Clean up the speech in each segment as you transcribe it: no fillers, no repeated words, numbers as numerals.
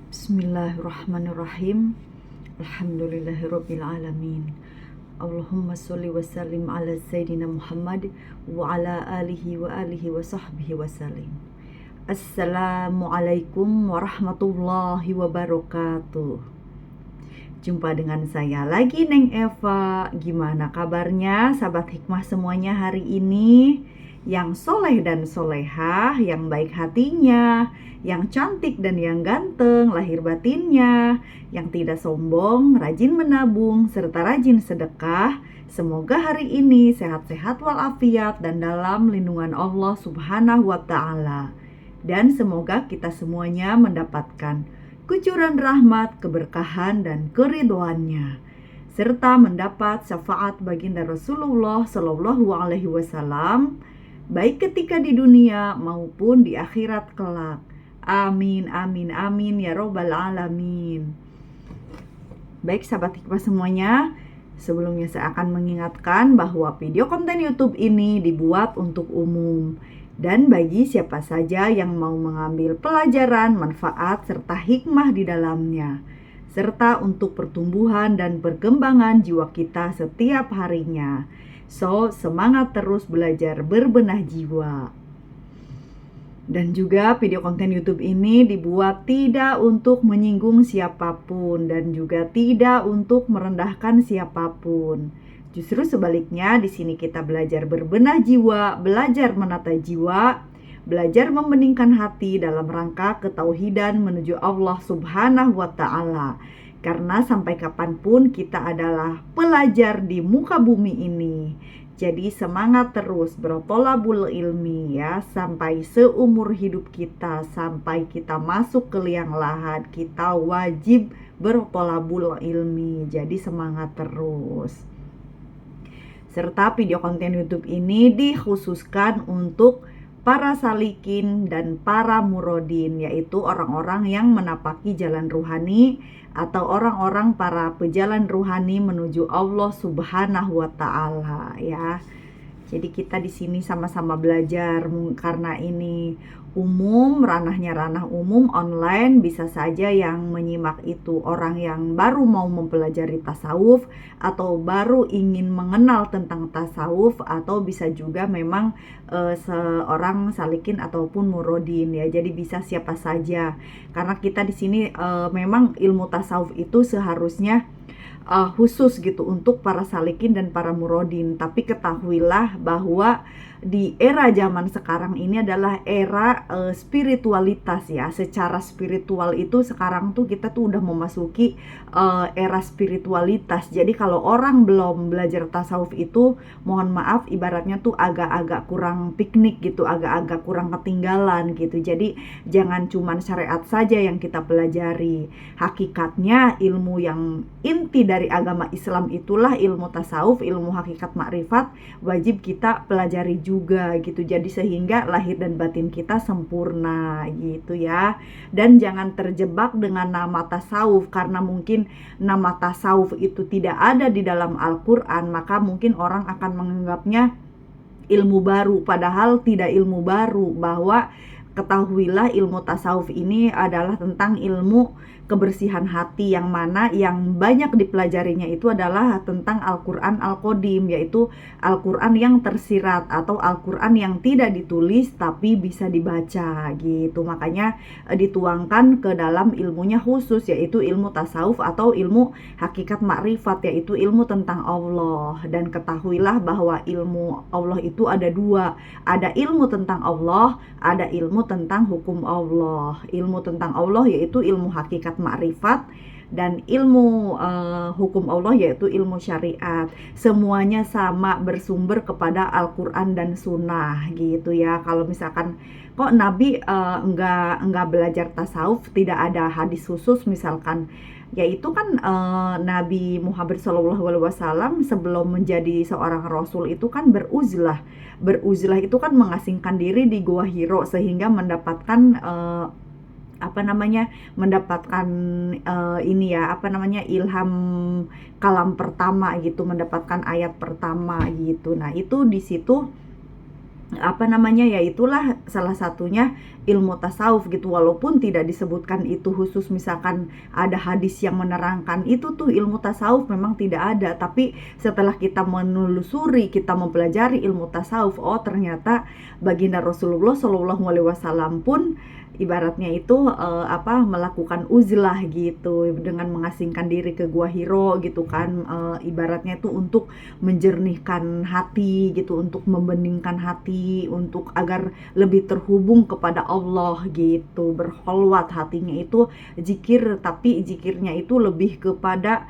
Bismillahirrahmanirrahim. Alhamdulillahirabbil alamin. Allahumma sholli wa sallim ala sayyidina Muhammad wa ala alihi wa sahbihi wa sallim. Assalamualaikum warahmatullahi wabarakatuh. Jumpa dengan saya lagi, Neng Eva. Gimana kabarnya sahabat hikmah semuanya hari ini? Yang soleh dan solehah, yang baik hatinya, yang cantik dan yang ganteng lahir batinnya, yang tidak sombong, rajin menabung, serta rajin sedekah. Semoga hari ini sehat-sehat walafiat dan dalam lindungan Allah Subhanahu wa Ta'ala. Dan semoga kita semuanya mendapatkan kucuran rahmat, keberkahan, dan keridhoannya, serta mendapat syafaat baginda Rasulullah Shallallahu Alaihi Wasallam, baik ketika di dunia maupun di akhirat kelak. Amin, amin, amin ya robbal alamin. Baik sahabat hikmah semuanya, sebelumnya saya akan mengingatkan bahwa video konten YouTube ini dibuat untuk umum dan bagi siapa saja yang mau mengambil pelajaran, manfaat, serta hikmah di dalamnya, serta untuk pertumbuhan dan perkembangan jiwa kita setiap harinya. So, semangat terus belajar berbenah jiwa. Dan juga video konten YouTube ini dibuat tidak untuk menyinggung siapapun dan juga tidak untuk merendahkan siapapun. Justru sebaliknya, di sini kita belajar berbenah jiwa, belajar menata jiwa, belajar membeningkan hati dalam rangka ketauhidan menuju Allah Subhanahu wa Ta'ala. Karena sampai kapanpun kita adalah pelajar di muka bumi ini. Jadi semangat terus bertolabul ilmi ya, sampai seumur hidup kita, sampai kita masuk ke liang lahat, kita wajib bertolabul ilmi. Jadi semangat terus. Serta video konten YouTube ini dikhususkan untuk para salikin dan para murodin, yaitu orang-orang yang menapaki jalan ruhani atau orang-orang para pejalan ruhani menuju Allah Subhanahu wa Ta'ala ya. Jadi kita di sini sama-sama belajar, karena ini umum, ranahnya ranah umum online, bisa saja yang menyimak itu orang yang baru mau mempelajari tasawuf atau baru ingin mengenal tentang tasawuf, atau bisa juga memang seorang salikin ataupun murodin ya. Jadi bisa siapa saja, karena kita di sini memang ilmu tasawuf itu seharusnya khusus gitu untuk para salikin dan para murodin. Tapi ketahuilah bahwa di era zaman sekarang ini adalah era spiritualitas ya. Secara spiritual itu sekarang tuh kita tuh udah memasuki era spiritualitas. Jadi kalau orang belum belajar tasawuf itu, mohon maaf, ibaratnya tuh agak-agak kurang piknik gitu, agak-agak kurang ketinggalan gitu. Jadi jangan cuman syariat saja yang kita pelajari. Hakikatnya ilmu yang inti dari agama Islam itulah ilmu tasawuf, ilmu hakikat makrifat, wajib kita pelajari juga gitu. Jadi sehingga lahir dan batin kita sempurna gitu ya. Dan jangan terjebak dengan nama tasawuf, karena mungkin nama tasawuf itu tidak ada di dalam Al-Quran, maka mungkin orang akan menganggapnya ilmu baru, padahal tidak ilmu baru. Bahwa ketahuilah ilmu tasawuf ini adalah tentang ilmu kebersihan hati, yang mana yang banyak dipelajarinya itu adalah tentang Al-Quran Al-Qadim, yaitu Al-Quran yang tersirat atau Al-Quran yang tidak ditulis tapi bisa dibaca gitu. Makanya dituangkan ke dalam ilmunya khusus, yaitu ilmu tasawuf atau ilmu hakikat makrifat, yaitu ilmu tentang Allah. Dan ketahuilah bahwa ilmu Allah itu ada dua, ada ilmu tentang Allah, ada ilmu tentang hukum Allah. Ilmu tentang Allah yaitu ilmu hakikat makrifat, dan ilmu hukum Allah yaitu ilmu syariat. Semuanya sama bersumber kepada Al-Quran dan Sunnah gitu ya. Kalau misalkan kok Nabi enggak belajar tasawuf, tidak ada hadis khusus misalkan, yaitu kan Nabi Muhammad SAW sebelum menjadi seorang rasul itu kan beruzlah itu kan mengasingkan diri di Gua Hiro, sehingga mendapatkan mendapatkan ilham kalam pertama gitu, mendapatkan ayat pertama gitu. Nah itu di situ ya itulah salah satunya ilmu tasawuf gitu, walaupun tidak disebutkan itu khusus, misalkan ada hadis yang menerangkan itu tuh ilmu tasawuf, memang tidak ada. Tapi setelah kita menelusuri, kita mempelajari ilmu tasawuf, oh ternyata baginda Rasulullah Shallallahu Alaihi Wasallam pun ibaratnya itu melakukan uzlah gitu, dengan mengasingkan diri ke Gua Hiro gitu kan, ibaratnya itu untuk menjernihkan hati gitu, untuk membeningkan hati, untuk agar lebih terhubung kepada Allah gitu, berkholwat hatinya itu zikir, tapi zikirnya itu lebih kepada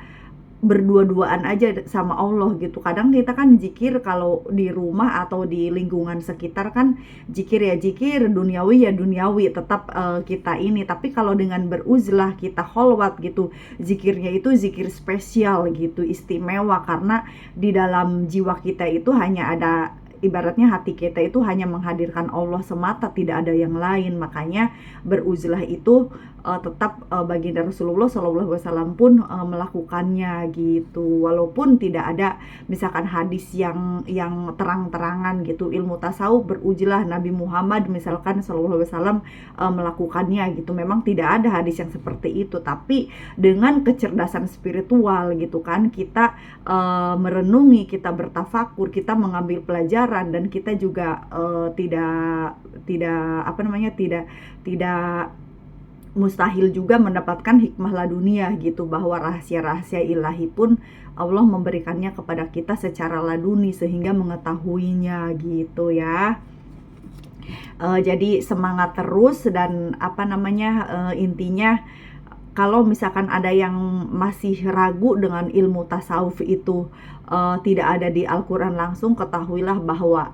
berdua-duaan aja sama Allah gitu. Kadang kita kan zikir kalau di rumah atau di lingkungan sekitar kan zikir ya zikir, duniawi ya duniawi, tetap kita ini. Tapi kalau dengan beruzlah, kita kholwat gitu, zikirnya itu zikir spesial gitu, istimewa, karena di dalam jiwa kita itu hanya ada, ibaratnya hati kita itu hanya menghadirkan Allah semata, tidak ada yang lain. Makanya beruzlah itu tetap baginda Rasulullah SAW pun melakukannya gitu, walaupun tidak ada misalkan hadis yang terang-terangan gitu. Ilmu tasawuf beruzlah, Nabi Muhammad misalkan SAW melakukannya gitu, memang tidak ada hadis yang seperti itu. Tapi dengan kecerdasan spiritual gitu kan, kita merenungi, kita bertafakur, kita mengambil pelajaran, dan kita juga tidak mustahil juga mendapatkan hikmah ladunia gitu, bahwa rahasia-rahasia ilahi pun Allah memberikannya kepada kita secara laduni sehingga mengetahuinya gitu ya. Jadi semangat terus, dan intinya kalau misalkan ada yang masih ragu dengan ilmu tasawuf itu tidak ada di Al-Quran langsung, ketahuilah bahwa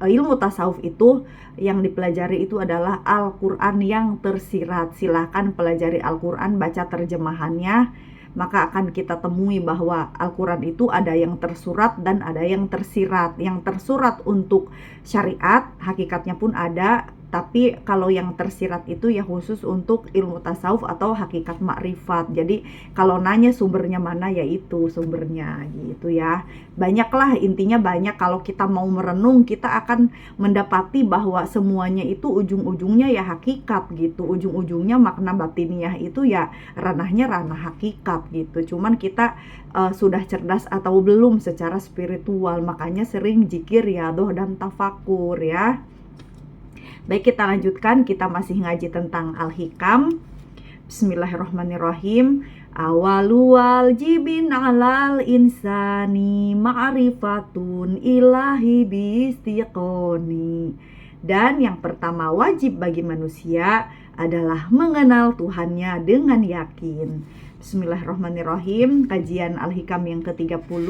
ilmu tasawuf itu yang dipelajari itu adalah Al-Quran yang tersirat. Silahkan pelajari Al-Quran, baca terjemahannya, maka akan kita temui bahwa Al-Quran itu ada yang tersurat dan ada yang tersirat. Yang tersurat untuk syariat, hakikatnya pun ada, tapi kalau yang tersirat itu ya khusus untuk ilmu tasawuf atau hakikat makrifat. Jadi kalau nanya sumbernya mana, ya itu sumbernya gitu ya. Banyaklah, intinya banyak. Kalau kita mau merenung, kita akan mendapati bahwa semuanya itu ujung-ujungnya ya hakikat gitu. Ujung-ujungnya makna batiniah itu ya ranahnya ranah hakikat gitu. Cuman kita sudah cerdas atau belum secara spiritual, makanya sering zikir, riyadoh, dan tafakur ya. Baik, kita lanjutkan, kita masih ngaji tentang Al-Hikam. Bismillahirrahmanirrahim. Awalu wajibin alal insani ma'rifatun ilahi bistiqoni. Dan yang pertama wajib bagi manusia adalah mengenal Tuhannya dengan yakin. Bismillahirrahmanirrahim. Kajian Al-Hikam yang ke-30.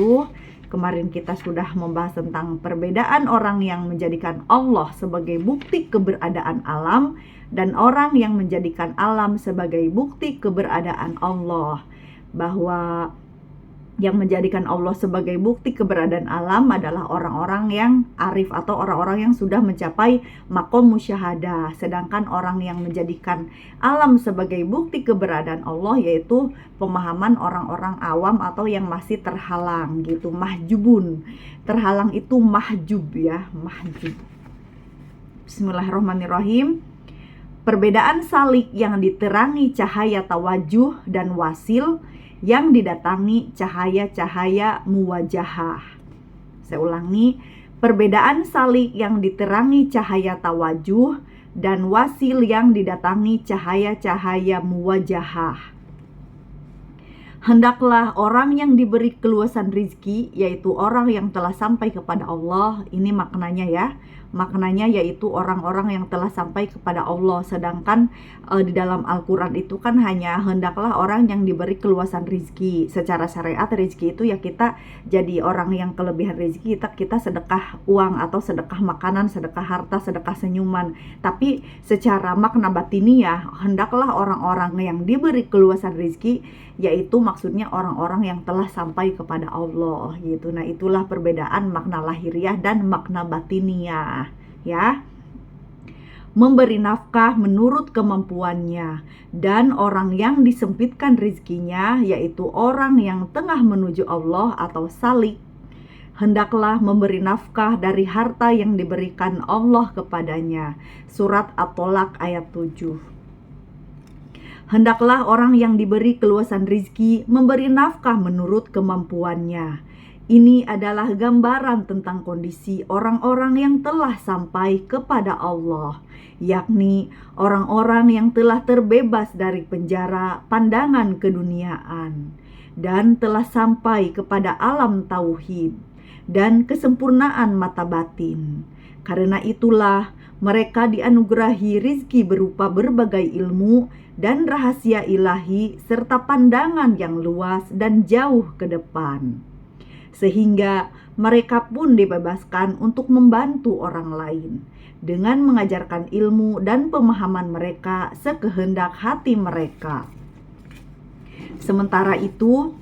Kemarin kita sudah membahas tentang perbedaan orang yang menjadikan Allah sebagai bukti keberadaan alam dan orang yang menjadikan alam sebagai bukti keberadaan Allah. Bahwa yang menjadikan Allah sebagai bukti keberadaan alam adalah orang-orang yang arif atau orang-orang yang sudah mencapai maqam musyahadah. Sedangkan orang yang menjadikan alam sebagai bukti keberadaan Allah yaitu pemahaman orang-orang awam atau yang masih terhalang gitu, mahjubun. Terhalang itu mahjub ya, mahjub. Bismillahirrahmanirrahim. Perbedaan salik yang diterangi cahaya tawajuh dan wasil yang didatangi cahaya-cahaya muwajahah. Saya ulangi, perbedaan salik yang diterangi cahaya tawajuh dan wasil yang didatangi cahaya-cahaya muwajahah. Hendaklah orang yang diberi keluasan rizki, yaitu orang yang telah sampai kepada Allah, ini maknanya ya, maknanya yaitu orang-orang yang telah sampai kepada Allah. Sedangkan di dalam Al-Quran itu kan hanya hendaklah orang yang diberi keluasan rizki. Secara syariat rizki itu ya kita jadi orang yang kelebihan rizki, kita sedekah uang atau sedekah makanan, sedekah harta, sedekah senyuman. Tapi secara makna batiniah, hendaklah orang-orang yang diberi keluasan rizki, yaitu maksudnya orang-orang yang telah sampai kepada Allah gitu. Nah, itulah perbedaan makna lahiriah dan makna batiniah ya. Memberi nafkah menurut kemampuannya, dan orang yang disempitkan rizkinya yaitu orang yang tengah menuju Allah atau salik. hendaklah memberi nafkah dari harta yang diberikan Allah kepadanya. Surat At-Tolak ayat 7. Hendaklah orang yang diberi keluasan rizki memberi nafkah menurut kemampuannya. Ini adalah gambaran tentang kondisi orang-orang yang telah sampai kepada Allah, yakni orang-orang yang telah terbebas dari penjara pandangan keduniaan dan telah sampai kepada alam tauhid dan kesempurnaan mata batin. Karena itulah mereka dianugerahi rizki berupa berbagai ilmu dan rahasia ilahi serta pandangan yang luas dan jauh ke depan. Sehingga mereka pun dibebaskan untuk membantu orang lain dengan mengajarkan ilmu dan pemahaman mereka sekehendak hati mereka. Sementara itu,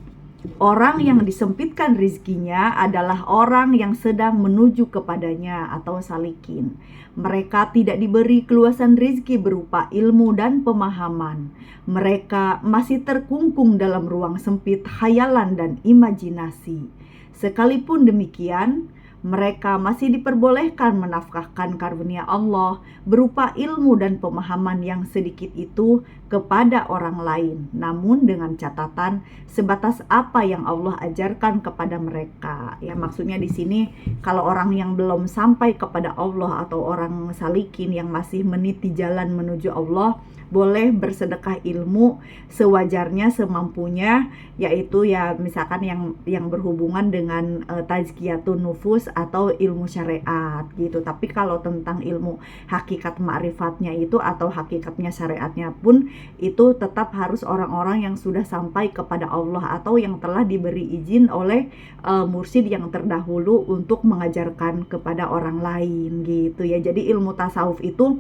orang yang disempitkan rizkinya adalah orang yang sedang menuju kepadanya atau salikin. Mereka tidak diberi keluasan rizki berupa ilmu dan pemahaman. Mereka masih terkungkung dalam ruang sempit khayalan dan imajinasi. Sekalipun demikian, mereka masih diperbolehkan menafkahkan karunia Allah berupa ilmu dan pemahaman yang sedikit itu kepada orang lain, namun dengan catatan sebatas apa yang Allah ajarkan kepada mereka. Ya, maksudnya di sini kalau orang yang belum sampai kepada Allah atau orang salikin yang masih meniti jalan menuju Allah, boleh bersedekah ilmu sewajarnya, semampunya, yaitu ya misalkan yang berhubungan dengan tazkiyatun nufus atau ilmu syariat gitu. Tapi kalau tentang ilmu hakikat ma'rifatnya itu atau hakikatnya syariatnya pun, itu tetap harus orang-orang yang sudah sampai kepada Allah atau yang telah diberi izin oleh mursyid yang terdahulu untuk mengajarkan kepada orang lain gitu ya. Jadi ilmu tasawuf itu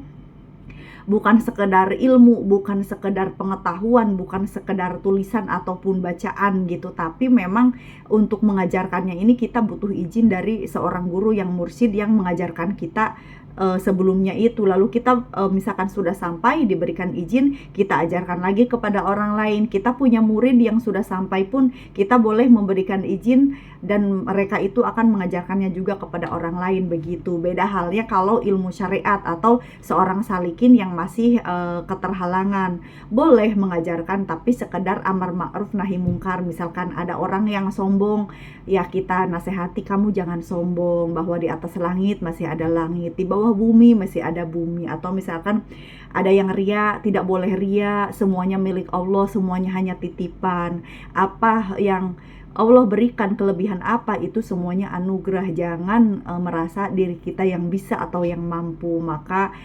bukan sekedar ilmu, bukan sekedar pengetahuan, bukan sekedar tulisan ataupun bacaan gitu. Tapi memang untuk mengajarkannya ini kita butuh izin dari seorang guru yang mursyid yang mengajarkan kita sebelumnya itu. Lalu kita misalkan sudah sampai diberikan izin, kita ajarkan lagi kepada orang lain. Kita punya murid yang sudah sampai pun kita boleh memberikan izin dan mereka itu akan mengajarkannya juga kepada orang lain begitu. Beda halnya kalau ilmu syariat atau seorang salikin yang masih keterhalangan, boleh mengajarkan tapi sekedar amar ma'ruf nahi mungkar. Misalkan ada orang yang sombong, ya kita nasihati, kamu jangan sombong, bahwa di atas langit masih ada langit, di bawah bumi masih ada bumi. Atau misalkan ada yang ria, tidak boleh ria, semuanya milik Allah, semuanya hanya titipan. Apa yang Allah berikan, kelebihan apa, itu semuanya anugerah. Jangan merasa diri kita yang bisa atau yang mampu. Maka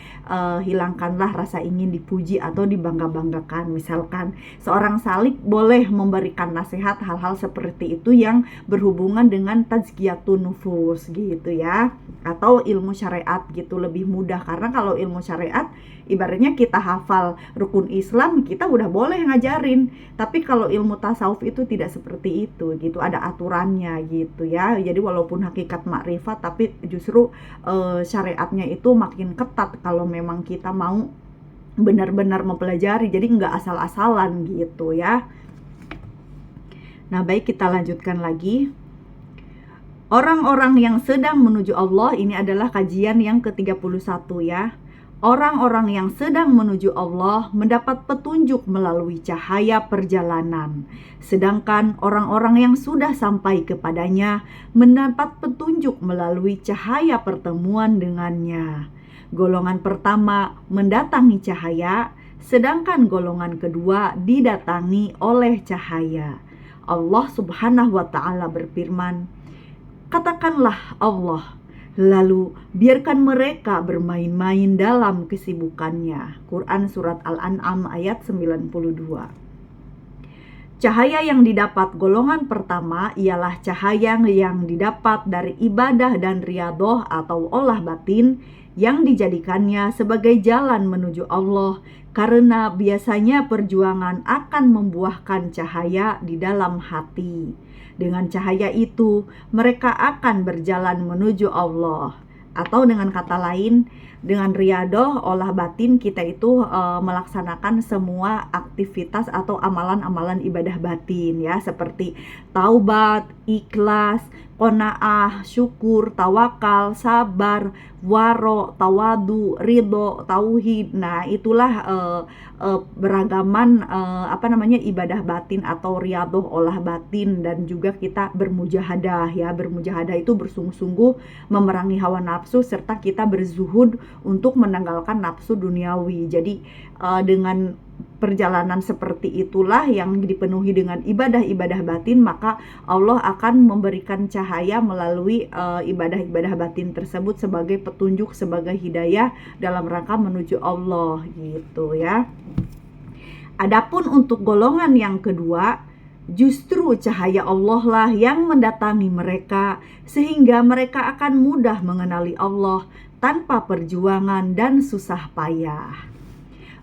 hilangkanlah rasa ingin dipuji atau dibangga-banggakan. Misalkan seorang salik boleh memberikan nasihat hal-hal seperti itu yang berhubungan dengan tazkiyatun nufus gitu ya, atau ilmu syariat gitu, lebih mudah. Karena kalau ilmu syariat ibaratnya kita hafal rukun Islam, kita udah boleh ngajarin. Tapi kalau ilmu tasawuf itu tidak seperti itu gitu, ada aturannya gitu ya. Jadi walaupun hakikat makrifat, tapi justru syariatnya itu makin ketat kalau memang kita mau benar-benar mempelajari. Jadi nggak asal-asalan gitu ya. Nah, baik, kita lanjutkan lagi. Orang-orang yang sedang menuju Allah, ini adalah kajian yang ke-31 ya. Orang-orang yang sedang menuju Allah mendapat petunjuk melalui cahaya perjalanan. Sedangkan orang-orang yang sudah sampai kepadanya mendapat petunjuk melalui cahaya pertemuan dengannya. Golongan pertama mendatangi cahaya, sedangkan golongan kedua didatangi oleh cahaya. Allah Subhanahu wa ta'ala berfirman, katakanlah Allah, lalu biarkan mereka bermain-main dalam kesibukannya. Quran Surat Al-An'am ayat 92. Cahaya yang didapat golongan pertama ialah cahaya yang didapat dari ibadah dan riyadhah atau olah batin yang dijadikannya sebagai jalan menuju Allah, karena biasanya perjuangan akan membuahkan cahaya di dalam hati. Dengan cahaya itu, mereka akan berjalan menuju Allah. Atau dengan kata lain, dengan riyadhah, olah batin, kita itu melaksanakan semua aktivitas atau amalan-amalan ibadah batin ya, seperti taubat, ikhlas, qanaah, syukur, tawakal, sabar, waro, tawadu, ridho, tauhid. Nah, itulah beragaman ibadah batin atau riyadhah olah batin, dan juga kita bermujahadah ya. Bermujahadah itu bersungguh-sungguh memerangi hawa nafsu serta kita berzuhud untuk menanggalkan nafsu duniawi. Jadi dengan perjalanan seperti itulah yang dipenuhi dengan ibadah-ibadah batin, maka Allah akan memberikan cahaya melalui ibadah-ibadah batin tersebut sebagai petunjuk, sebagai hidayah dalam rangka menuju Allah gitu ya. Adapun untuk golongan yang kedua, justru cahaya Allah lah yang mendatangi mereka sehingga mereka akan mudah mengenali Allah tanpa perjuangan dan susah payah.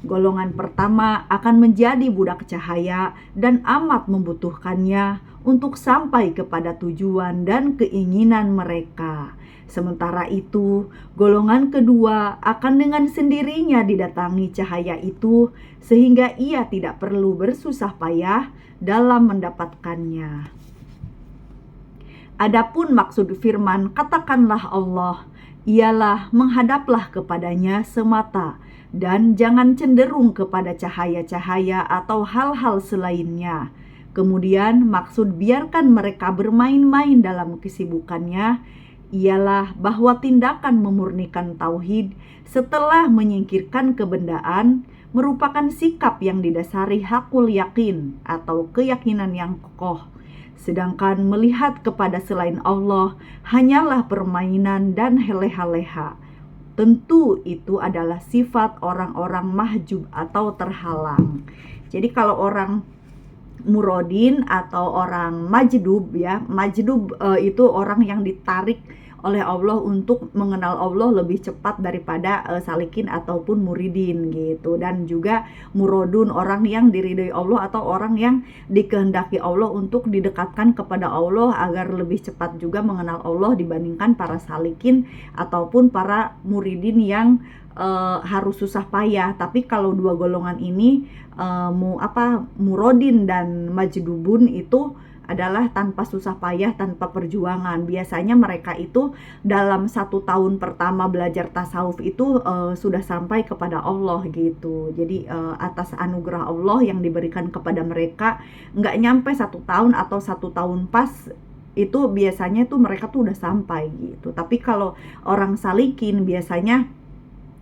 Golongan pertama akan menjadi budak cahaya dan amat membutuhkannya untuk sampai kepada tujuan dan keinginan mereka. Sementara itu, golongan kedua akan dengan sendirinya didatangi cahaya itu sehingga ia tidak perlu bersusah payah dalam mendapatkannya. Adapun maksud firman katakanlah Allah, ialah menghadaplah kepadanya semata dan jangan cenderung kepada cahaya-cahaya atau hal-hal selainnya. Kemudian maksud biarkan mereka bermain-main dalam kesibukannya ialah bahwa tindakan memurnikan tauhid setelah menyingkirkan kebendaan merupakan sikap yang didasari hakul yakin atau keyakinan yang kokoh. Sedangkan melihat kepada selain Allah hanyalah permainan dan heleha-leha. Tentu itu adalah sifat orang-orang mahjub atau terhalang. Jadi kalau orang murodin atau orang majdub ya, majdub itu orang yang ditarik oleh Allah untuk mengenal Allah lebih cepat daripada salikin ataupun muridin gitu. Dan juga murodun, orang yang diridhoi Allah atau orang yang dikehendaki Allah untuk didekatkan kepada Allah agar lebih cepat juga mengenal Allah dibandingkan para salikin ataupun para muridin yang harus susah payah. Tapi kalau dua golongan ini murodin dan majdubun itu adalah tanpa susah payah, tanpa perjuangan. Biasanya mereka itu dalam 1 tahun pertama belajar tasawuf itu sudah sampai kepada Allah gitu. Jadi atas anugerah Allah yang diberikan kepada mereka, nggak nyampe 1 tahun atau 1 tahun pas, itu biasanya tuh mereka tuh udah sampai gitu. Tapi kalau orang salikin biasanya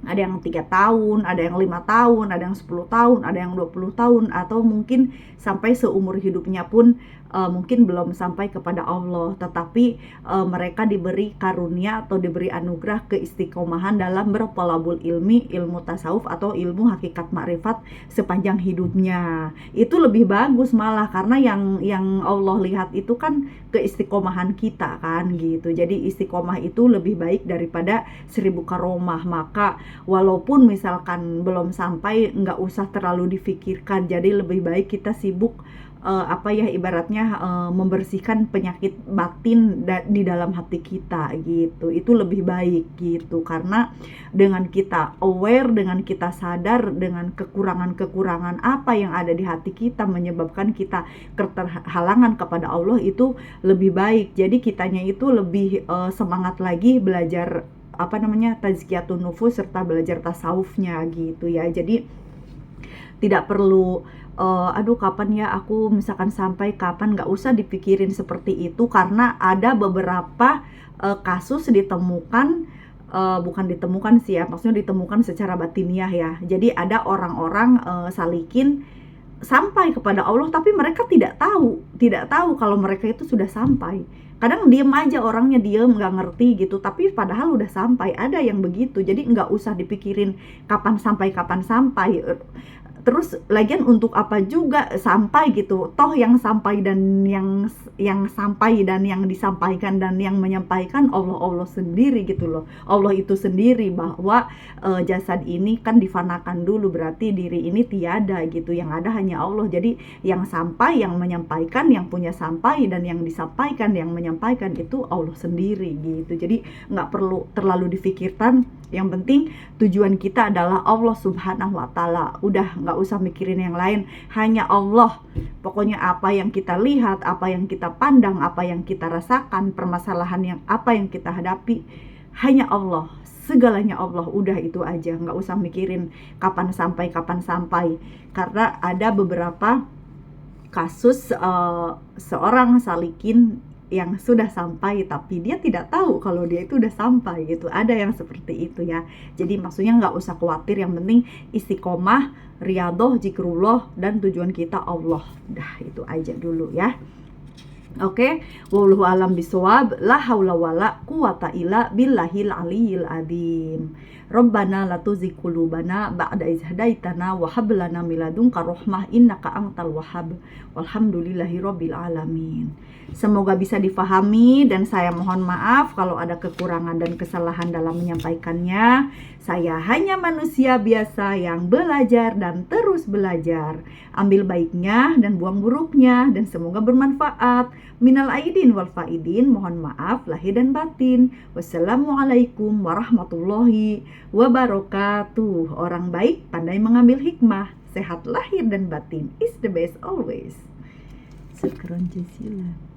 ada yang 3 tahun, ada yang 5 tahun, ada yang 10 tahun, ada yang 20 tahun, atau mungkin sampai seumur hidupnya pun mungkin belum sampai kepada Allah. Tetapi mereka diberi karunia atau diberi anugerah keistiqomahan dalam berthalabul ilmi, ilmu tasawuf atau ilmu hakikat makrifat sepanjang hidupnya. Itu lebih bagus malah, karena yang Allah lihat itu kan keistiqomahan kita kan gitu. Jadi istiqomah itu lebih baik daripada 1000 karomah. Maka walaupun misalkan belum sampai, nggak usah terlalu difikirkan. Jadi lebih baik kita sibuk ibaratnya membersihkan penyakit batin di dalam hati kita gitu. Itu lebih baik gitu, karena dengan kita aware, dengan kita sadar dengan kekurangan-kekurangan apa yang ada di hati kita menyebabkan kita keterhalangan kepada Allah, itu lebih baik. Jadi kitanya itu lebih semangat lagi belajar tazkiyatun nufus serta belajar tasawufnya gitu ya. Jadi tidak perlu kapan ya aku misalkan sampai kapan, nggak usah dipikirin seperti itu, karena ada beberapa kasus ditemukan, bukan ditemukan sih ya, maksudnya ditemukan secara batiniah ya. Jadi ada orang-orang salikin sampai kepada Allah tapi mereka tidak tahu kalau mereka itu sudah sampai. Kadang diem aja, orangnya diem, nggak ngerti gitu, tapi padahal udah sampai. Ada yang begitu. Jadi nggak usah dipikirin kapan sampai. Terus lagian untuk apa juga sampai gitu, toh yang sampai dan yang sampai dan yang disampaikan dan yang menyampaikan Allah sendiri gitu loh. Allah itu sendiri, bahwa jasad ini kan difanakan dulu, berarti diri ini tiada gitu, yang ada hanya Allah. Jadi yang sampai, yang menyampaikan, yang punya sampai, dan yang disampaikan, yang menyampaikan itu Allah sendiri gitu. Jadi nggak perlu terlalu difikirkan Yang penting tujuan kita adalah Allah Subhanahu wa Ta'ala. Udah nggak usah mikirin yang lain, hanya Allah. Pokoknya apa yang kita lihat, apa yang kita pandang, apa yang kita rasakan, permasalahan yang apa yang kita hadapi, hanya Allah. Segalanya Allah, udah itu aja. Nggak usah mikirin kapan sampai. Karena ada beberapa kasus seorang salikin yang sudah sampai tapi dia tidak tahu kalau dia itu udah sampai gitu. Ada yang seperti itu ya. Jadi maksudnya nggak usah khawatir, yang penting istiqomah, riyadhah, zikrullah, dan tujuan kita Allah. Dah itu aja dulu ya. Oke, wallahu alam bisawab. La haula wala quwata illa billahil aliyil adzim. Rabbana la tuzigh qulubana ba'da idh hadaitana wa hab lana min ladunka rahmah innaka antal wahhab. Walhamdulillahirabbil alamin. Semoga bisa difahami, dan saya mohon maaf kalau ada kekurangan dan kesalahan dalam menyampaikannya. Saya hanya manusia biasa yang belajar dan terus belajar. Ambil baiknya dan buang buruknya, dan semoga bermanfaat. Minal aidin wal faidin, mohon maaf lahir dan batin. Wassalamualaikum warahmatullahi wabarakatuh. Orang baik pandai mengambil hikmah. Sehat lahir dan batin is the best always. Syukran jazilan.